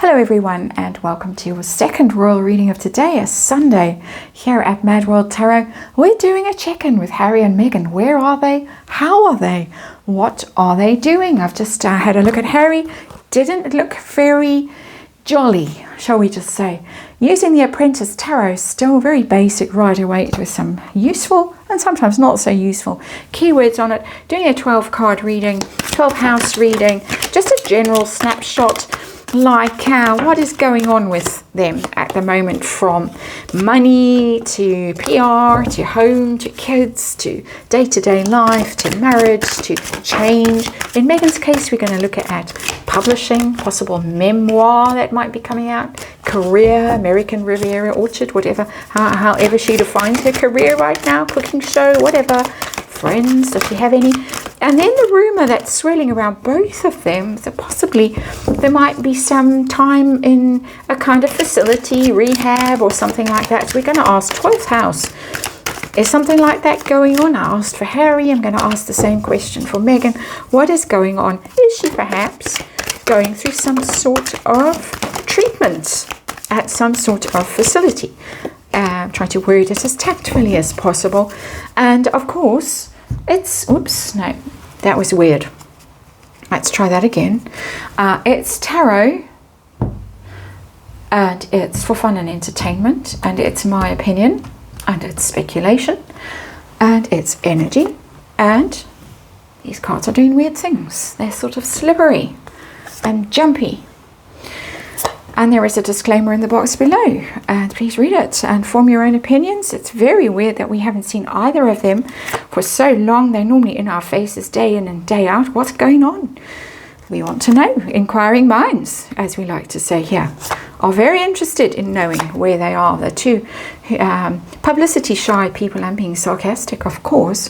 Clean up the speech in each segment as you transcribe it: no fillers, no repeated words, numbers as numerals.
Hello everyone and welcome to your second royal reading of today, a Sunday, here at MadWorldTarot. We're doing a check-in with Harry and Meghan. Where are they? How are they? What are they doing? I've just had a look at Harry. Didn't look very jolly, shall we just say. Using the Apprentice Tarot, still very basic Rider-Waite with some useful and sometimes not so useful keywords on it. Doing a 12 card reading, 12 house reading, just a general snapshot like what is going on with them at the moment, from money to PR to home to kids to day-to-day life to marriage to change. In Meghan's case, we're going to look at publishing, possible memoir that might be coming out, career, American Riviera, Orchard, whatever, however she defines her career right now, cooking show, whatever, friends, if you have any. And then the rumour that's swirling around both of them, that possibly there might be some time in a kind of facility, rehab or something like that. So we're going to ask 12th house, is something like that going on? I asked for Harry, I'm going to ask the same question for Meghan. What is going on? Is she perhaps going through some sort of treatment at some sort of facility? Try to word it as tactfully as possible. And of course, it's, oops, no, that was weird. Let's try that again. It's tarot, and it's for fun and entertainment, and it's my opinion, and it's speculation, and it's energy, and these cards are doing weird things. They're sort of slippery and jumpy. And there is a disclaimer in the box below, and please read it and form your own opinions. It's very weird that we haven't seen either of them for so long. They're normally in our faces day in and day out. What's going on? We want to know. Inquiring minds, as we like to say here, are very interested in knowing where they are. The two publicity shy people, I'm being sarcastic of course,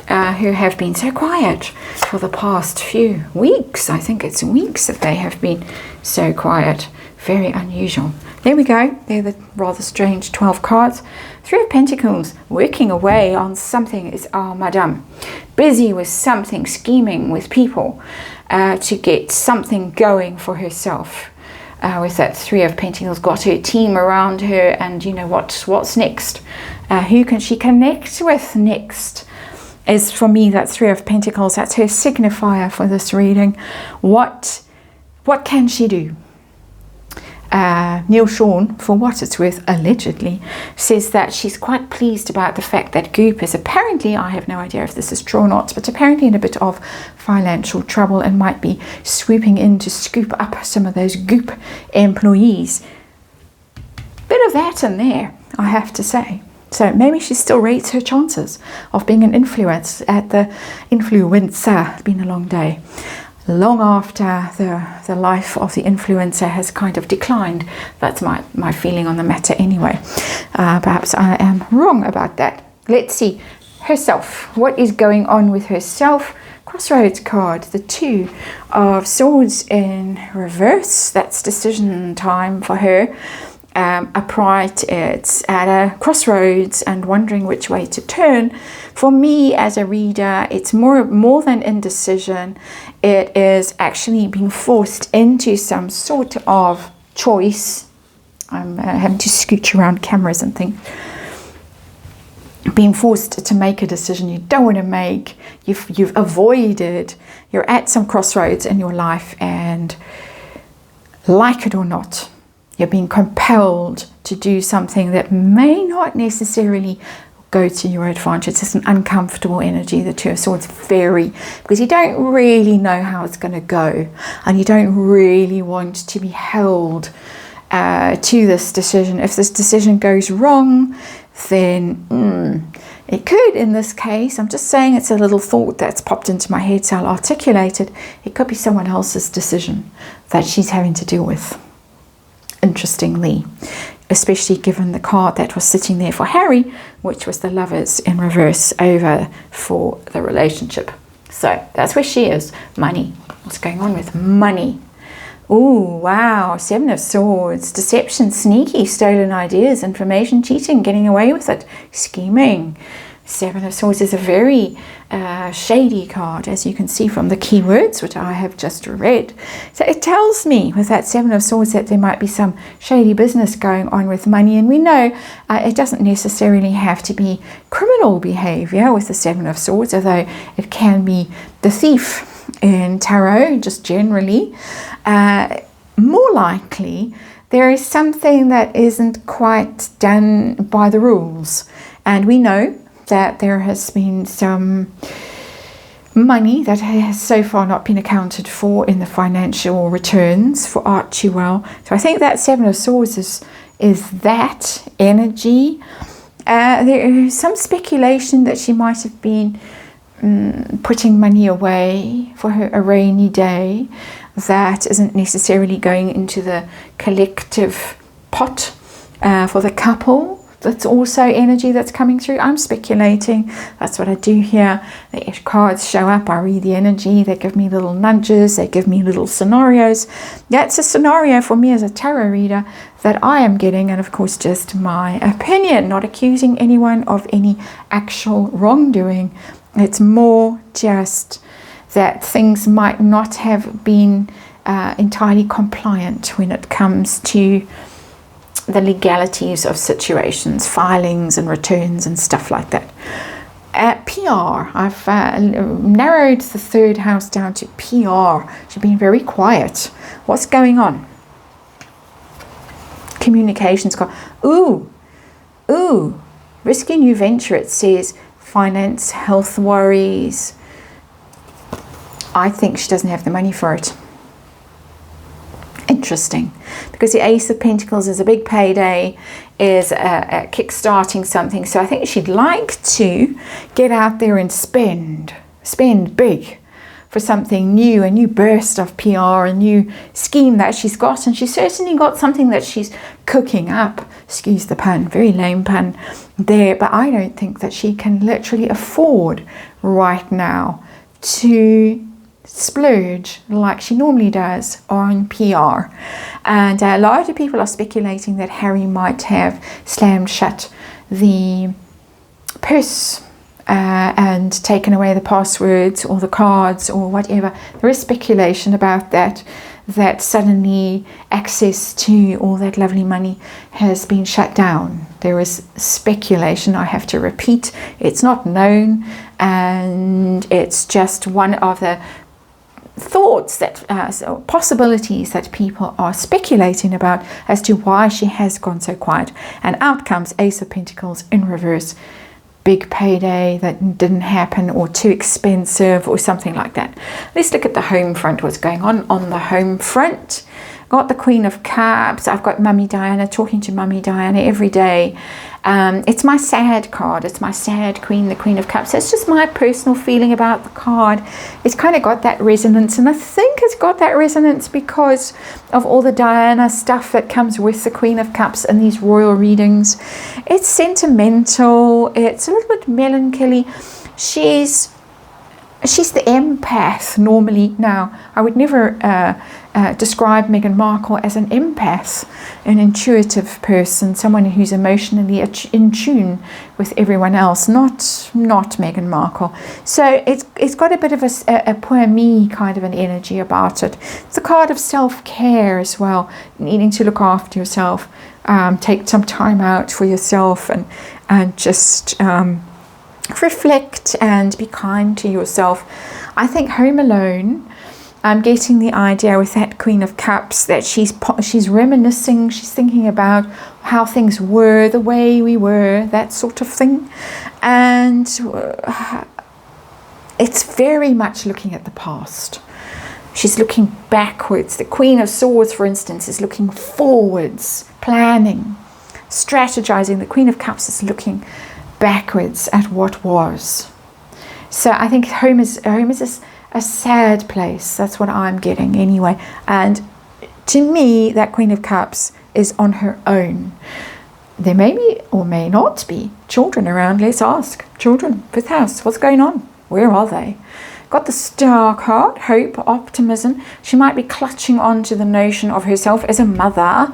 who have been so quiet for the past few weeks. I think it's weeks that they have been so quiet. Very unusual. There we go. They're the rather strange 12 cards. Three of Pentacles, working away on something, is our Madame. Busy with something, scheming with people to get something going for herself. With that Three of Pentacles, got her team around her, and you know what's next? Who can she connect with next? Is for me that Three of Pentacles. That's her signifier for this reading. What can she do? Neil Sean, for what it's worth, allegedly says that she's quite pleased about the fact that Goop is apparently, I have no idea if this is true or not, but apparently in a bit of financial trouble and might be swooping in to scoop up some of those Goop employees. Bit of that in there, I have to say. So maybe she still rates her chances of being an influencer at the influencer. It's been a long day. Long after the life of the influencer has kind of declined. That's my feeling on the matter anyway. Perhaps I am wrong about that. Let's see. Herself. What is going on with herself? Crossroads card. The Two of Swords in reverse. That's decision time for her. Upright, it's at a crossroads and wondering which way to turn. For me as a reader, it's more than indecision. It is actually being forced into some sort of choice. I'm having to scooch around cameras and things. Being forced to make a decision you don't want to make. You've avoided. You're at some crossroads in your life, and like it or not, you're being compelled to do something that may not necessarily go to your advantage. It's an uncomfortable energy, the Two of Swords, very, because you don't really know how it's going to go, and you don't really want to be held to this decision. If this decision goes wrong, then it could, in this case, I'm just saying, it's a little thought that's popped into my head, so I'll articulate it. It could be someone else's decision that she's having to deal with. Interestingly, especially given the card that was sitting there for Harry, which was the Lovers in reverse over for the relationship. So that's where she is. Money. What's going on with money? Oh, wow. Seven of Swords. Deception, sneaky, stolen ideas, information, cheating, getting away with it, scheming. Seven of Swords is a very shady card, as you can see from the keywords which I have just read. So it tells me with that Seven of Swords that there might be some shady business going on with money, and we know it doesn't necessarily have to be criminal behavior with the Seven of Swords, although it can be the thief in tarot just generally. More likely there is something that isn't quite done by the rules, and we know that there has been some money that has so far not been accounted for in the financial returns for Archie Well. So I think that Seven of Swords is that energy. There is some speculation that she might have been putting money away for a rainy day that isn't necessarily going into the collective pot for the couple. That's also energy that's coming through. I'm speculating. That's what I do here. The cards show up. I read the energy. They give me little nudges. They give me little scenarios. That's a scenario for me as a tarot reader that I am getting. And of course, just my opinion, not accusing anyone of any actual wrongdoing. It's more just that things might not have been entirely compliant when it comes to the legalities of situations, filings and returns and stuff like that. PR, I've narrowed the third house down to PR. She's been very quiet. What's going on? Communications. Ooh, risky new venture. It says finance, health worries. I think she doesn't have the money for it. Interesting, because the Ace of Pentacles is a big payday, is kick-starting something. So I think she'd like to get out there and spend big for something new, a new burst of PR, a new scheme that she's got. And she's certainly got something that she's cooking up. Excuse the pun, very lame pun there. But I don't think that she can literally afford right now to splurge like she normally does on PR. And a lot of people are speculating that Harry might have slammed shut the purse and taken away the passwords or the cards or whatever. There is speculation about that suddenly access to all that lovely money has been shut down. There is speculation, I have to repeat. It's not known, and it's just one of the thoughts that possibilities that people are speculating about as to why she has gone so quiet. And out comes Ace of Pentacles in reverse. Big payday that didn't happen, or too expensive, or something like that. Let's look at the home front. What's going on the home front? Got the Queen of Cups. I've got Mummy Diana, talking to Mummy Diana every day. It's my sad card. It's my sad queen, the Queen of Cups. That's just my personal feeling about the card. It's kind of got that resonance, and I think it's got that resonance because of all the Diana stuff that comes with the Queen of Cups and these royal readings. It's sentimental. It's a little bit melancholy. She's the empath normally. Now, I would never describe Meghan Markle as an empath, an intuitive person, someone who's emotionally in tune with everyone else, not Meghan Markle. So it's got a bit of a poor me kind of an energy about it. It's a card of self-care as well, needing to look after yourself, take some time out for yourself and just reflect and be kind to yourself. I think Home Alone, I'm getting the idea with that Queen of Cups that she's reminiscing, she's thinking about how things were, the way we were, that sort of thing. And it's very much looking at the past. She's looking backwards. The Queen of Swords, for instance, is looking forwards, planning, strategizing. The Queen of Cups is looking backwards at what was. So I think home is a sad place. That's what I'm getting anyway. And to me, that Queen of Cups is on her own. There may be or may not be children around. Let's ask. Children, fifth house, what's going on? Where are they? Got the Star card, hope, optimism. She might be clutching on to the notion of herself as a mother,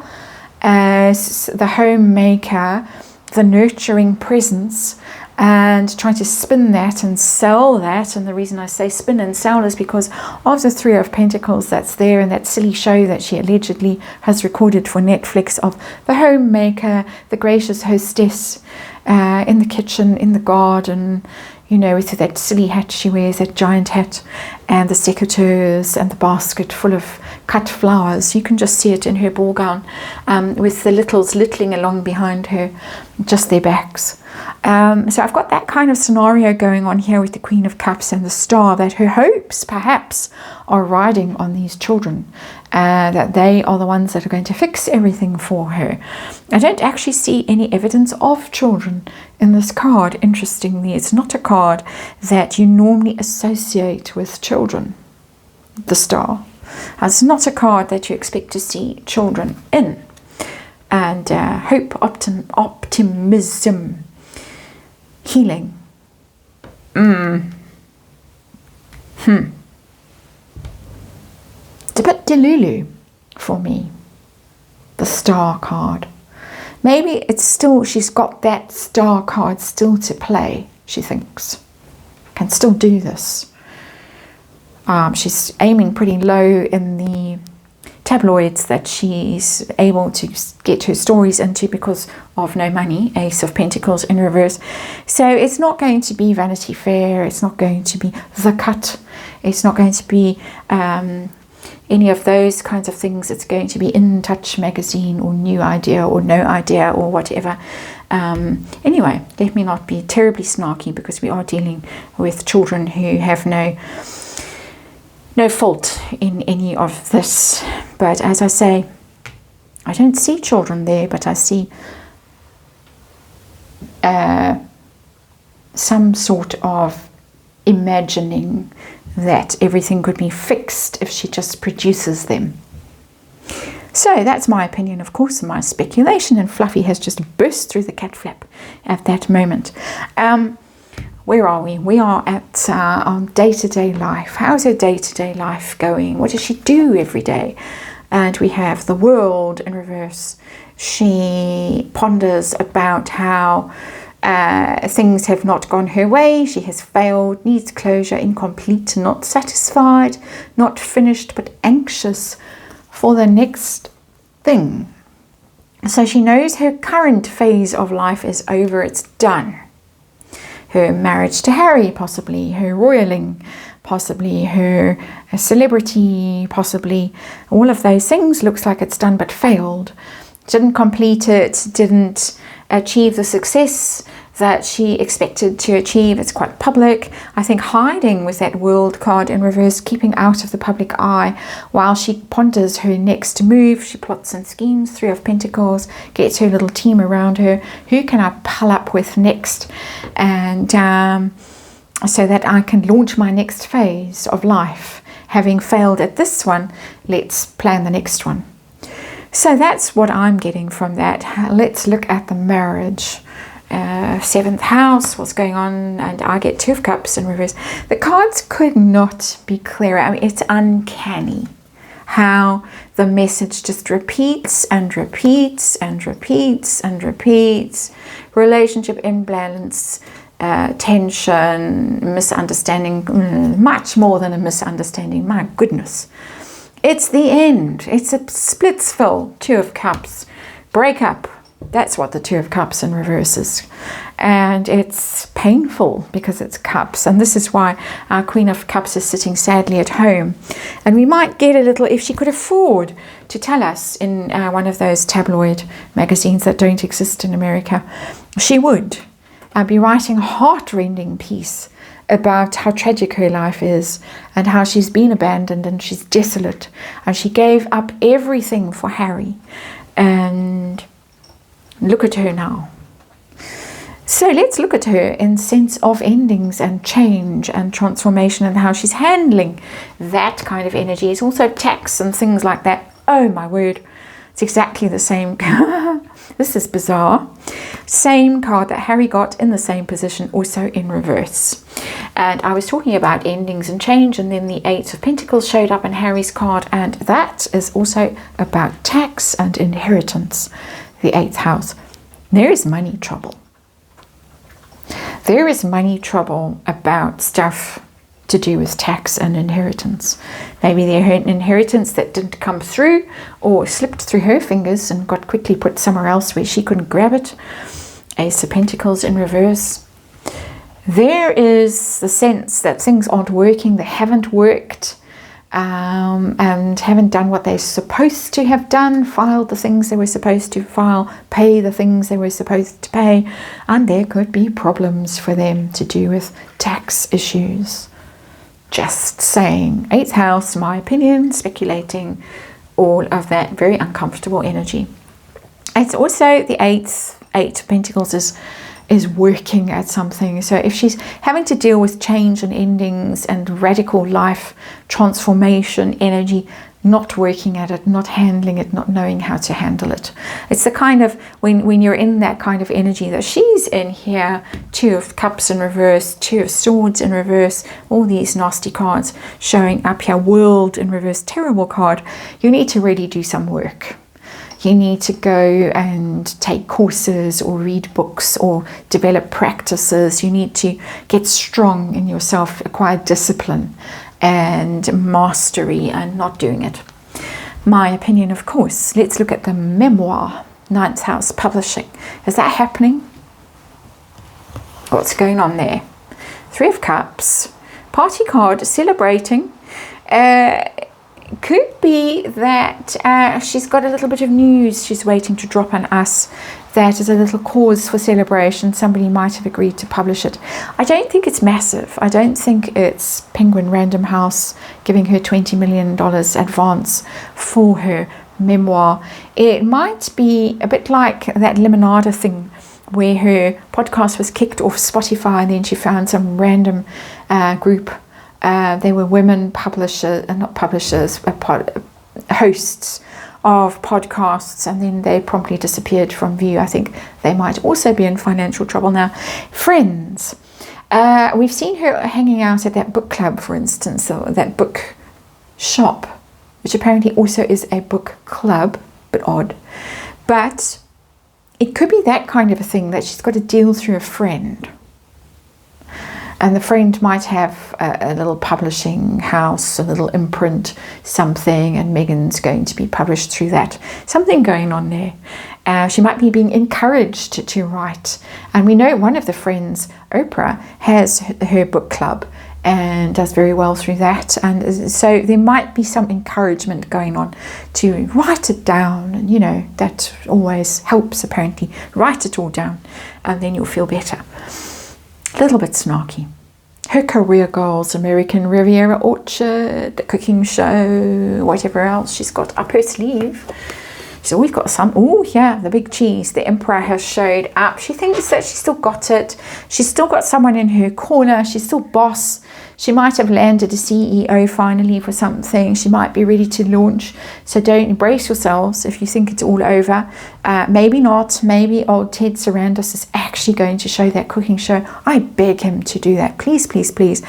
as the homemaker, the nurturing presence, and trying to spin that and sell that. And the reason I say spin and sell is because of the Three of Pentacles that's there in that silly show that she allegedly has recorded for Netflix of the homemaker, the gracious hostess in the kitchen, in the garden, you know, with that silly hat she wears, that giant hat, and the secateurs and the basket full of cut flowers. You can just see it in her ball gown, with the littles littling along behind her, just their backs. So I've got that kind of scenario going on here with the Queen of Cups and the Star, that her hopes perhaps are riding on these children, that they are the ones that are going to fix everything for her. I don't actually see any evidence of children in this card. Interestingly, it's not a card that you normally associate with children, the Star. It's not a card that you expect to see children in. And hope, optimism, healing. It's a bit delulu for me, the Star card. Maybe it's still, she's got that Star card still to play, she thinks. Can still do this. She's aiming pretty low in the tabloids that she's able to get her stories into because of no money, Ace of Pentacles in reverse. So it's not going to be Vanity Fair, it's not going to be The Cut, it's not going to be any of those kinds of things. It's going to be In Touch magazine or New Idea or No Idea or whatever. Anyway, let me not be terribly snarky, because we are dealing with children who have no fault in any of this. But as I say, I don't see children there, but I see some sort of imagining that everything could be fixed if she just produces them. So that's my opinion, of course, and my speculation, and Fluffy has just burst through the cat flap at that moment. Where are we? We are at our day-to-day life. How's her day-to-day life going? What does she do every day? And we have the World in reverse. She ponders about how things have not gone her way. She has failed, needs closure, incomplete, not satisfied, not finished, but anxious for the next thing. So she knows her current phase of life is over, it's done. Her marriage to Harry, possibly, her royaling, possibly, her celebrity, possibly, all of those things looks like it's done but failed. Didn't complete it, didn't achieve the success that she expected to achieve. It's quite public. I think hiding with that World card in reverse, keeping out of the public eye while she ponders her next move. She plots and schemes, Three of Pentacles, gets her little team around her. Who can I pull up with next? And so that I can launch my next phase of life. Having failed at this one, let's plan the next one. So that's what I'm getting from that. Let's look at the marriage. 7th house, what's going on? And I get Two of Cups in reverse. The cards could not be clearer. I mean, it's uncanny how the message just repeats and repeats and repeats and repeats. Relationship imbalance, tension, misunderstanding, much more than a misunderstanding, my goodness. It's the end. It's a Splitsville, Two of Cups, breakup. That's what the Two of Cups in reverse is. And it's painful because it's cups. And this is why our Queen of Cups is sitting sadly at home. And we might get a little, if she could afford to tell us in one of those tabloid magazines that don't exist in America, she would be writing a heart-rending piece about how tragic her life is and how she's been abandoned and she's desolate. And she gave up everything for Harry. And look at her now. So let's look at her in sense of endings and change and transformation and how she's handling that kind of energy. It's also tax and things like that. Oh my word, it's exactly the same. This is bizarre. Same card that Harry got in the same position, also in reverse. And I was talking about endings and change, and then the Eight of Pentacles showed up in Harry's card, and that is also about tax and inheritance. The 8th house. There is money trouble. there is money trouble about stuff to do with tax and inheritance. Maybe they had an inheritance that didn't come through or slipped through her fingers and got quickly put somewhere else where she couldn't grab it. Ace of Pentacles in reverse. There is the sense that things aren't working, they haven't worked, and haven't done what they're supposed to have done, filed the things they were supposed to file, pay the things they were supposed to pay, and there could be problems for them to do with tax issues. Just saying. 8th house, my opinion, speculating, all of that very uncomfortable energy. It's also the 8 of Pentacles is working at something. So if she's having to deal with change and endings and radical life transformation energy, not working at it, not handling it, not knowing how to handle it. It's the kind of, when you're in that kind of energy that she's in here, 2 of Cups in reverse, 2 of Swords in reverse, all these nasty cards showing up here, World in reverse, terrible card. You need to really do some work. You need to go and take courses or read books or develop practices. You need to get strong in yourself, acquire discipline and mastery, and not doing it. My opinion, of course. Let's look at the Memoir, 9th house, publishing. Is that happening? What's going on there? 3 of Cups, party card, celebrating. Could be that she's got a little bit of news she's waiting to drop on us that is a little cause for celebration. Somebody might have agreed to publish it. I don't think it's massive. I don't think it's Penguin Random House giving her $20 million advance for her memoir. It might be a bit like that Limonada thing where her podcast was kicked off Spotify and then she found some random group. They were women publishers, not publishers, hosts of podcasts, and then they promptly disappeared from view. I think they might also be in financial trouble now. Friends. We've seen her hanging out at that book club, for instance, or that book shop, which apparently also is a book club, but odd. But it could be that kind of a thing that she's got to deal through a friend. And the friend might have a little publishing house, a little imprint, something, and Meghan's going to be published through that. Something going on there. She might be being encouraged to write. And we know one of the friends, Oprah, has her book club and does very well through that. And so there might be some encouragement going on to write it down. And, you know, that always helps, apparently. Write it all down and then you'll feel better. A little bit snarky. Her career goals, American Riviera Orchard, the cooking show, whatever else she's got up her sleeve. She's always got some. Oh, yeah, the big cheese. The Emperor has showed up. She thinks that she's still got it. She's still got someone in her corner. She's still boss. She might have landed a CEO finally for something. She might be ready to launch. So don't brace yourselves if you think it's all over. Maybe not. Maybe old Ted Sarandos is actually going to show that cooking show. I beg him to do that. Please, please, please.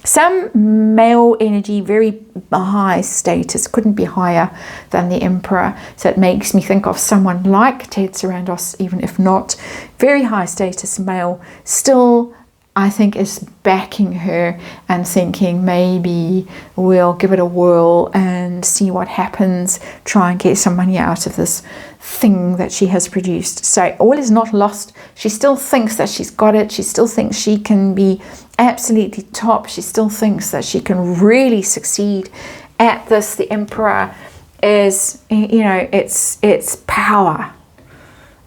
Some male energy, very high status, couldn't be higher than the Emperor. So it makes me think of someone like Ted Sarandos, even if not. Very high status male, still I think is backing her and thinking maybe we'll give it a whirl and see what happens, try and get some money out of this thing that she has produced. So all is not lost. She still thinks that she's got it. She still thinks she can be absolutely top. She still thinks that she can really succeed at this. The Emperor is, you know, it's power.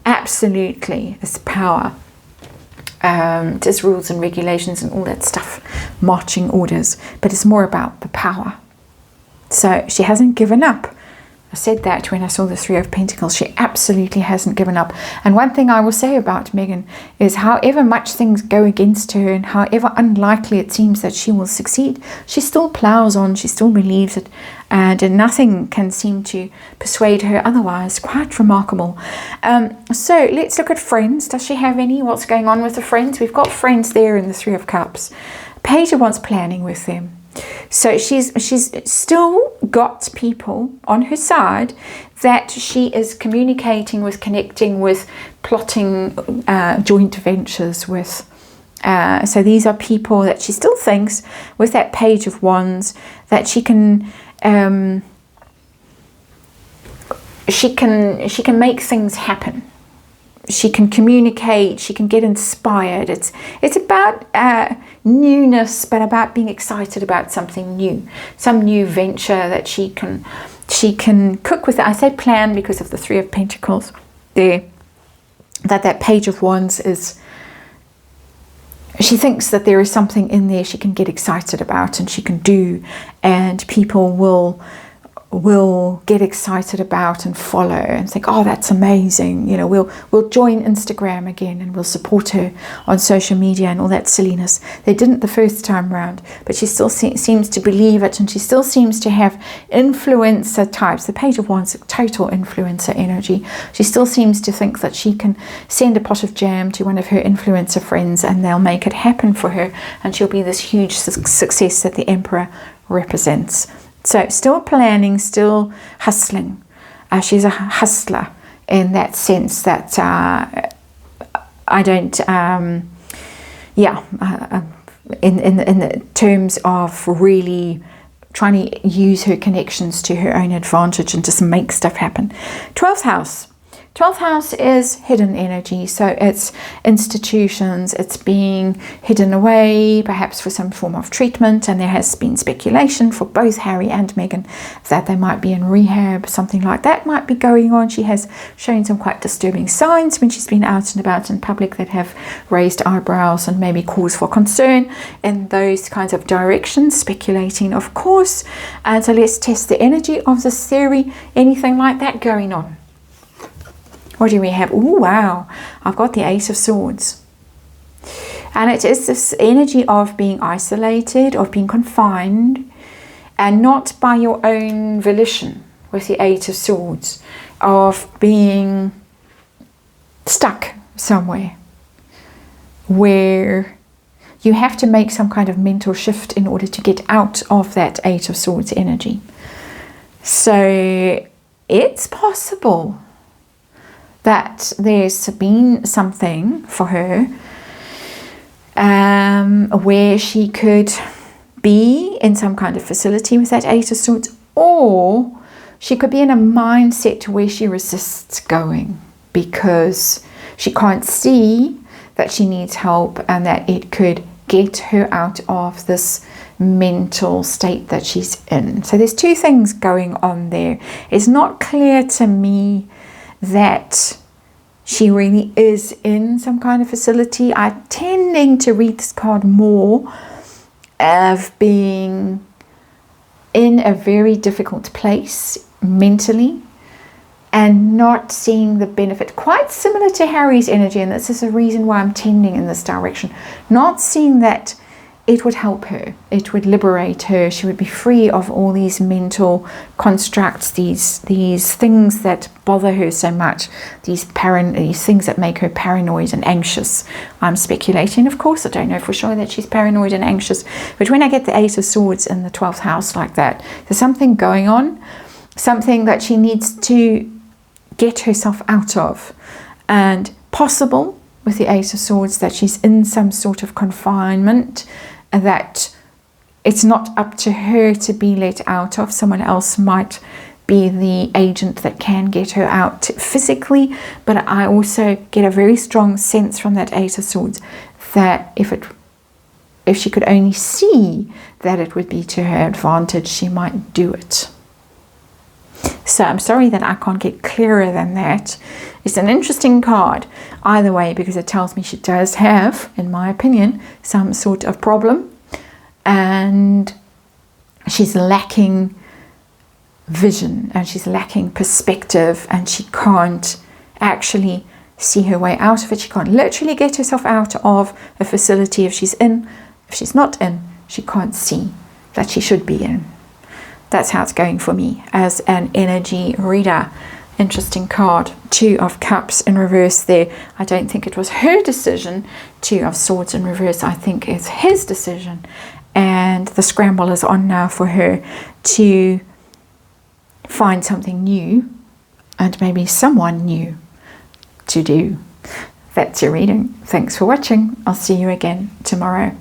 Absolutely, it's power. There's rules and regulations and all that stuff, marching orders, but it's more about the power. So she hasn't given up. I said that when I saw the 3 of Pentacles. She absolutely hasn't given up. And one thing I will say about Meghan is however much things go against her and however unlikely it seems that she will succeed, she still plows on, she still believes it, and nothing can seem to persuade her otherwise. Quite remarkable. So let's look at friends. Does she have any? What's going on with the friends? We've got friends there in the 3 of Cups. Page of Wands planning with them. So she's still got people on her side that she is communicating with, connecting with, plotting joint ventures with. So these are people that she still thinks, with that Page of Wands, that she can make things happen. She can communicate, she can get inspired. It's about newness, but about being excited about something new, some new venture that she can cook with. I say plan because of the Three of Pentacles there, that Page of Wands is, she thinks that there is something in there she can get excited about and she can do, and people will get excited about and follow and think, oh, that's amazing. You know, we'll join Instagram again and we'll support her on social media and all that silliness. They didn't the first time round, but she still seems to believe it, and she still seems to have influencer types. The Page of Wands, total influencer energy. She still seems to think that she can send a pot of jam to one of her influencer friends and they'll make it happen for her, and she'll be this huge success that the Emperor represents. So still planning, still hustling. She's a hustler in that sense that I don't, in the terms of really trying to use her connections to her own advantage and just make stuff happen. 12th house. 12th house is hidden energy, so it's institutions, it's being hidden away, perhaps for some form of treatment, and there has been speculation for both Harry and Meghan that they might be in rehab, something like that might be going on. She has shown some quite disturbing signs when she's been out and about in public that have raised eyebrows and maybe cause for concern in those kinds of directions, speculating, of course. And so let's test the energy of this theory. Anything like that going on? What do we have? Oh, wow. I've got the Ace of Swords. And it is this energy of being isolated, of being confined, and not by your own volition, with the Eight of Swords, of being stuck somewhere where you have to make some kind of mental shift in order to get out of that Eight of Swords energy. So it's possible that there's been something for her where she could be in some kind of facility with that Eight of Swords, or she could be in a mindset where she resists going because she can't see that she needs help and that it could get her out of this mental state that she's in. So there's two things going on there. It's not clear to me that she really is in some kind of facility. I'm tending to read this card more of being in a very difficult place mentally and not seeing the benefit. Quite similar to Harry's energy, and this is the reason why I'm tending in this direction. Not seeing that it would help her, it would liberate her, she would be free of all these mental constructs, these things that bother her so much, these things that make her paranoid and anxious. I'm speculating, of course, I don't know for sure that she's paranoid and anxious, but when I get the Ace of Swords in the 12th house like that, there's something going on, something that she needs to get herself out of, and possible with the Ace of Swords that she's in some sort of confinement, that it's not up to her to be let out of. Someone else might be the agent that can get her out physically, but I also get a very strong sense from that Ace of Swords that if she could only see that it would be to her advantage, she might do it. So I'm sorry that I can't get clearer than that. It's an interesting card either way, because it tells me she does have, in my opinion, some sort of problem, and she's lacking vision and she's lacking perspective, and she can't actually see her way out of it. She can't literally get herself out of a facility if she's in. If she's not in, she can't see that she should be in. That's how it's going for me as an energy reader. Interesting card. Two of Cups in reverse there. I don't think it was her decision. Two of Swords in reverse. I think it's his decision. And the scramble is on now for her to find something new and maybe someone new to do. That's your reading. Thanks for watching. I'll see you again tomorrow.